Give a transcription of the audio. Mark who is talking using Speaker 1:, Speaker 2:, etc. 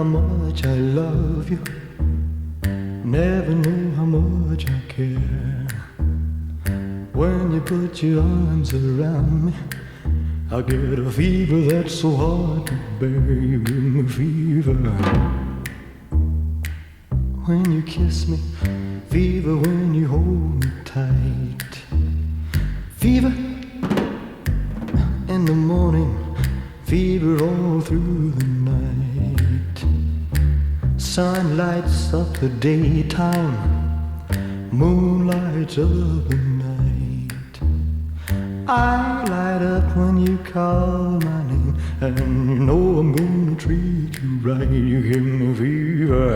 Speaker 1: how much I love you. Never knew how much I care. When you put your arms around me, I get a fever that's so hard to bear. You give me fever when you kiss me, fever when you hold me tight, fever in the morning, fever all through the night. Sun lights up the daytime, moon lights up the night. I light up when you call my name, and you know I'm gonna treat you right. You give me fever.